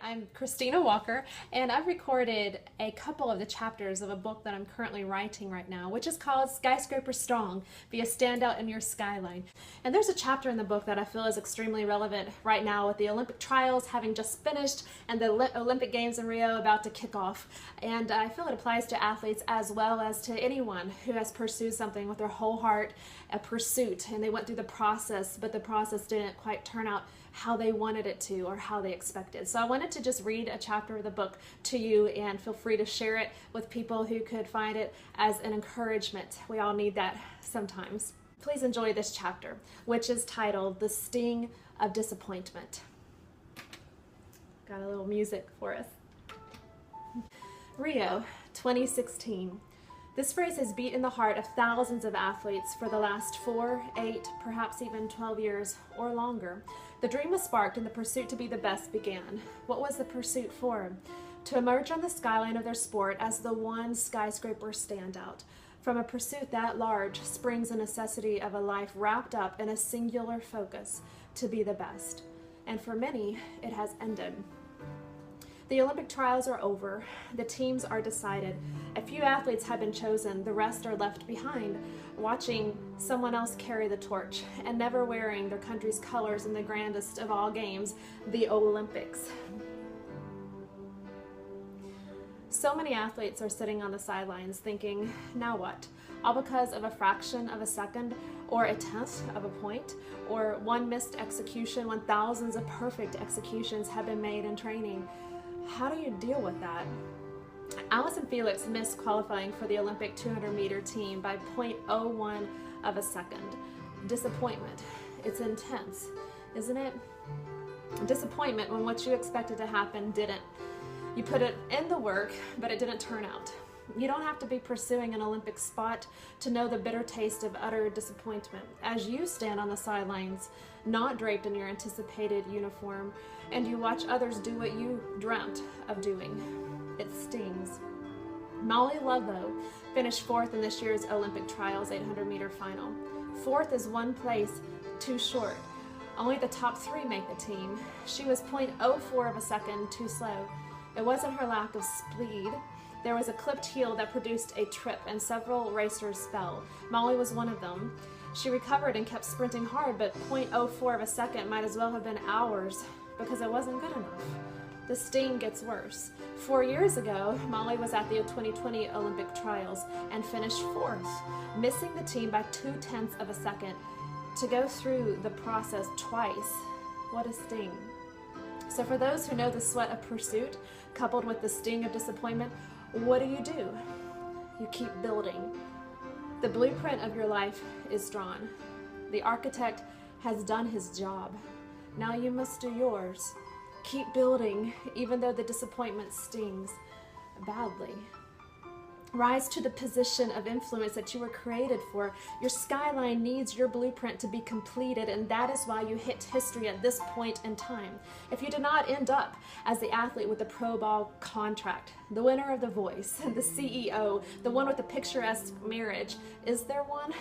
I'm Christina Walker, and I've recorded a couple of the chapters of a book that I'm currently writing right now, which is called Skyscraper Strong, Be a Standout in Your Skyline. And there's a chapter in the book that I feel is extremely relevant right now with the Olympic trials having just finished and the Olympic Games in Rio about to kick off. And I feel it applies to athletes as well as to anyone who has pursued something with their whole heart, a pursuit, and they went through the process, but the process didn't quite turn out how they wanted it to or how they expected. So I wanted to just read a chapter of the book to you, and feel free to share it with people who could find it as an encouragement. We all need that sometimes. Please enjoy this chapter, which is titled The Sting of Disappointment. Got a little music for us. Rio 2016. This race has beaten the heart of thousands of athletes for the last 4, 8, perhaps even 12 years or longer. The dream was sparked and the pursuit to be the best began. What was the pursuit for? To emerge on the skyline of their sport as the one skyscraper standout. From a pursuit that large springs a necessity of a life wrapped up in a singular focus to be the best. And for many, it has ended. The Olympic trials are over. The teams are decided. A few athletes have been chosen. The rest are left behind, watching someone else carry the torch and never wearing their country's colors in the grandest of all games, the Olympics. So many athletes are sitting on the sidelines thinking, now what? All because of a fraction of a second or a tenth of a point or one missed execution when thousands of perfect executions have been made in training. How do you deal with that? Allyson Felix missed qualifying for the Olympic 200-meter team by 0.01 of a second. Disappointment. It's intense, isn't it? Disappointment when what you expected to happen didn't. You put it in the work, but it didn't turn out. You don't have to be pursuing an Olympic spot to know the bitter taste of utter disappointment as you stand on the sidelines, not draped in your anticipated uniform, and you watch others do what you dreamt of doing. It stings. Molly Ludlow finished 4th in this year's Olympic trials 800-meter final. 4th is one place too short. Only the top 3 make the team. She was 0.04 of a second too slow. It wasn't her lack of speed. There was a clipped heel that produced a trip, and several racers fell. Molly was one of them. She recovered and kept sprinting hard, but 0.04 of a second might as well have been hours because it wasn't good enough. The sting gets worse. 4 years ago, Molly was at the 2020 Olympic trials and finished 4th, missing the team by 0.2 of a second. To go through the process twice, what a sting. So for those who know the sweat of pursuit, coupled with the sting of disappointment, what do? You keep building. The blueprint of your life is drawn. The architect has done his job. Now you must do yours. Keep building, even though the disappointment stings badly. Rise to the position of influence that you were created for. Your skyline needs your blueprint to be completed, and that is why you hit history at this point in time. If you did not end up as the athlete with the pro ball contract, the winner of The Voice, the CEO, the one with the picturesque marriage, is there one?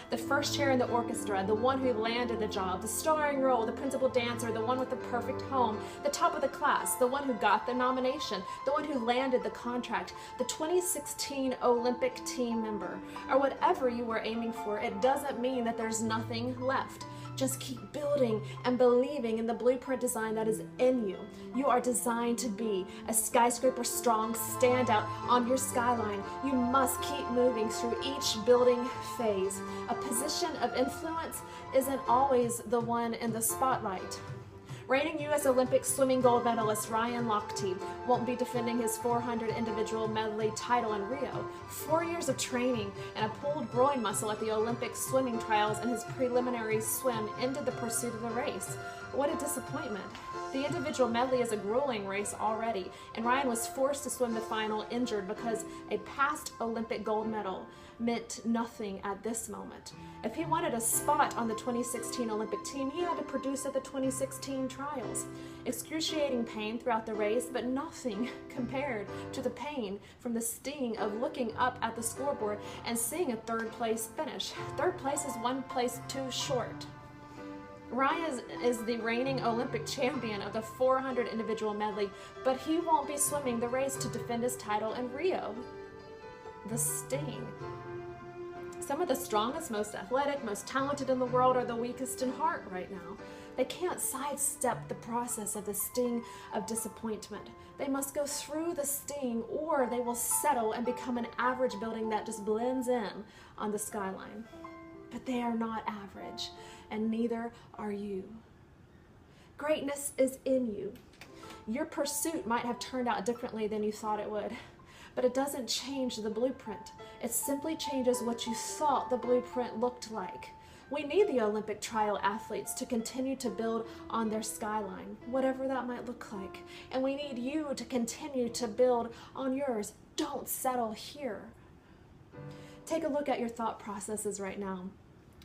The first chair in the orchestra, the one who landed the job, the starring role, the principal dancer, the one with the perfect home, the top of the class, the one who got the nomination, the one who landed the contract, the 2016 Olympic team member, or whatever you were aiming for. It doesn't mean that there's nothing left. Just keep building and believing in the blueprint design that is in you. You are designed to be a skyscraper strong standout on your skyline. You must keep moving through each building phase. A position of influence isn't always the one in the spotlight. Reigning U.S. Olympic swimming gold medalist Lochte won't be defending his 400 individual medley title in Rio. 4 years of training and a pulled groin muscle at the Olympic swimming trials and his preliminary swim ended the pursuit of the race. What a disappointment. The individual medley is a grueling race already, and Ryan was forced to swim the final injured because a past Olympic gold medal meant nothing at this moment. If he wanted a spot on the 2016 Olympic team, he had to produce at the 2016 trials. Excruciating pain throughout the race, but nothing compared to the pain from the sting of looking up at the scoreboard and seeing a third place finish. Third place is one place too short. Ryan is the reigning Olympic champion of the 400 individual medley, but he won't be swimming the race to defend his title in Rio. The sting. Some of the strongest, most athletic, most talented in the world are the weakest in heart right now. They can't sidestep the process of the sting of disappointment. They must go through the sting, or they will settle and become an average building that just blends in on the skyline. But they are not average, and neither are you. Greatness is in you. Your pursuit might have turned out differently than you thought it would, but it doesn't change the blueprint. It simply changes what you thought the blueprint looked like. We need the Olympic trial athletes to continue to build on their skyline, whatever that might look like. And we need you to continue to build on yours. Don't settle here. Take a look at your thought processes right now.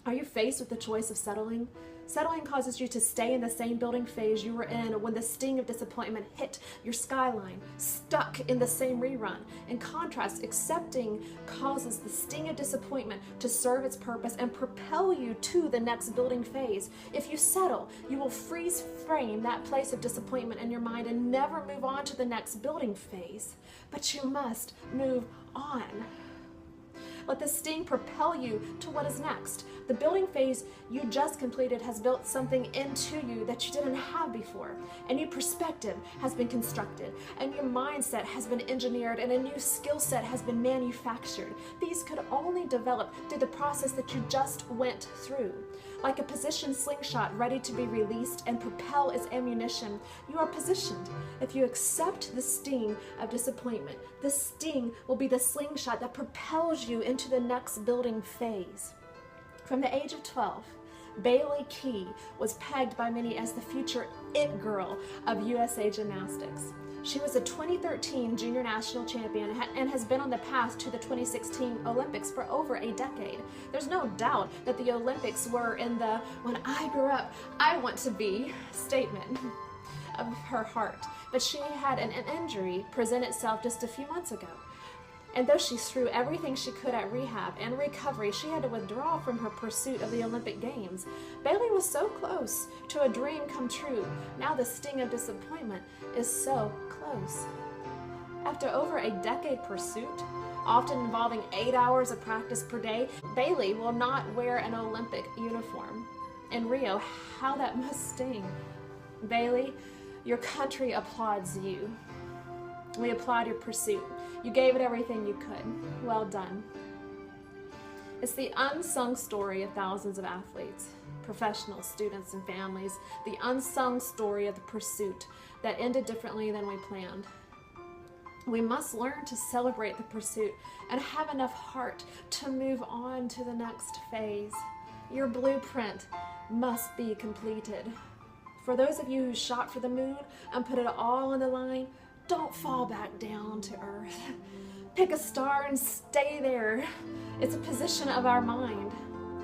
Are you faced with the choice of settling? Settling causes you to stay in the same building phase you were in when the sting of disappointment hit your skyline, stuck in the same rerun. In contrast, accepting causes the sting of disappointment to serve its purpose and propel you to the next building phase. If you settle, you will freeze frame that place of disappointment in your mind and never move on to the next building phase. But you must move on. Let the sting propel you to what is next. The building phase you just completed has built something into you that you didn't have before. A new perspective has been constructed. A new mindset has been engineered, and a new skill set has been manufactured. These could only develop through the process that you just went through. Like a positioned slingshot ready to be released and propel its ammunition, you are positioned. If you accept the sting of disappointment, the sting will be the slingshot that propels you into the next building phase. From the age of 12, Bailey Key was pegged by many as the future it girl of USA Gymnastics. She was a 2013 junior national champion and has been on the path to the 2016 Olympics for over a decade. There's no doubt that the Olympics were in the "when I grow up, I want to be" statement of her heart. But she had an injury present itself just a few months ago. And though she threw everything she could at rehab and recovery, she had to withdraw from her pursuit of the Olympic Games. Bailey was so close to a dream come true. Now the sting of disappointment is so close. After over a decade pursuit, often involving 8 hours of practice per day, Bailey will not wear an Olympic uniform. In Rio, how that must sting. Bailey, your country applauds you. We applaud your pursuit. You gave it everything you could. Well done. It's the unsung story of thousands of athletes, professionals, students, and families. The unsung story of the pursuit that ended differently than we planned. We must learn to celebrate the pursuit and have enough heart to move on to the next phase. Your blueprint must be completed. For those of you who shot for the moon and put it all on the line, don't fall back down to earth. Pick a star and stay there. It's a position of our mind.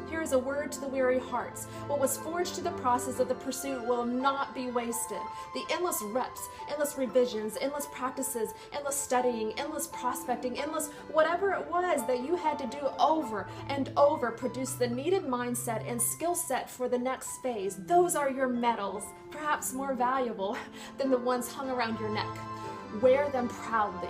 Here is a word to the weary hearts. What was forged through the process of the pursuit will not be wasted. The endless reps, endless revisions, endless practices, endless studying, endless prospecting, endless whatever it was that you had to do over and over produced the needed mindset and skill set for the next phase. Those are your medals, perhaps more valuable than the ones hung around your neck. Wear them proudly.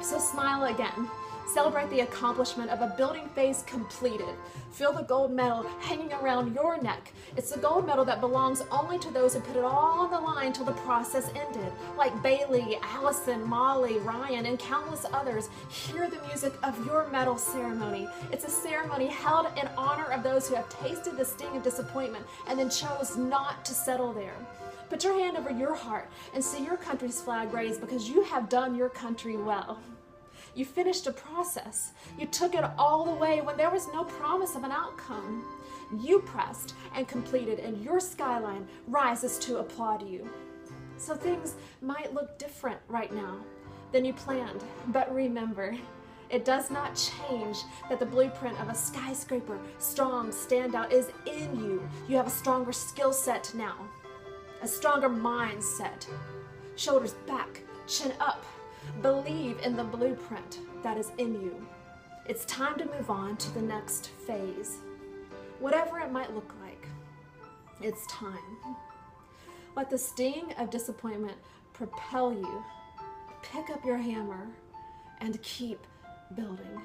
So smile again. Celebrate the accomplishment of a building phase completed. Feel the gold medal hanging around your neck. It's the gold medal that belongs only to those who put it all on the line till the process ended. Like Bailey, Allyson, Molly, Ryan, and countless others, hear the music of your medal ceremony. It's a ceremony held in honor of those who have tasted the sting of disappointment and then chose not to settle there. Put your hand over your heart and see your country's flag raised because you have done your country well. You finished a process. You took it all the way when there was no promise of an outcome. You pressed and completed, and your skyline rises to applaud you. So things might look different right now than you planned, but remember, it does not change that the blueprint of a skyscraper, strong, standout is in you. You have a stronger skill set now, a stronger mindset. Shoulders back, chin up. Believe in the blueprint that is in you. It's time to move on to the next phase, whatever it might look like. It's time. Let the sting of disappointment propel you. Pick up your hammer and keep building.